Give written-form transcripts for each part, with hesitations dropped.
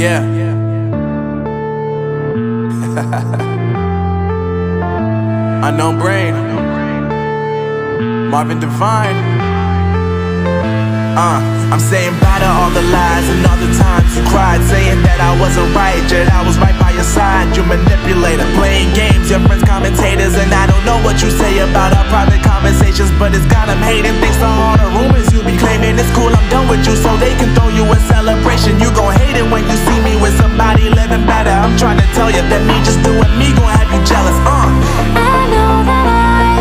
Yeah. Unknown Brain, Marvin Divine. I'm saying bye to all the lies and all the times you cried, saying that I wasn't right, yet I was right by your side. You manipulator, playing games, your friends commentators, and I don't know what you say about our private conversations, but it's got them hating. Thanks to all the rumors you be claiming. It's cool, I'm done with you, so they can throw you a celebration. You gon' hate it when you see me with somebody living better. I'm trying to tell you that me just doing me gon' have you jealous. I know that I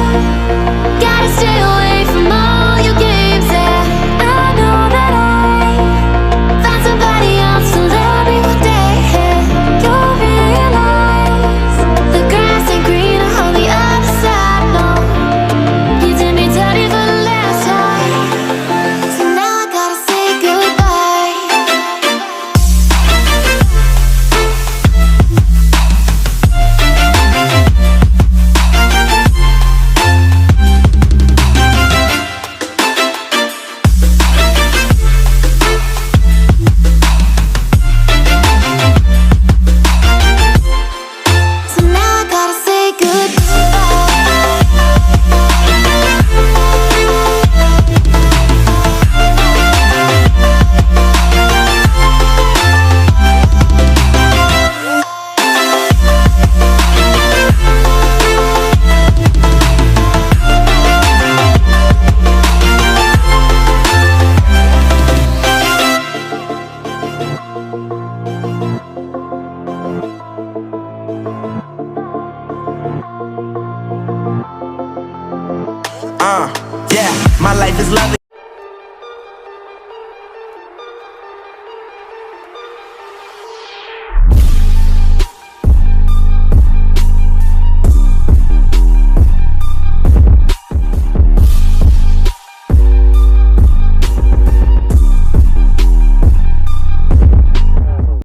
gotta stay away from all your games, yeah. I know that I found somebody else to love me one day, yeah. You'll realize the grass ain't greener on the other side, no. You did me dirty for the last time, so now I gotta say goodbye. So now I gotta say Yeah, my life is lovely.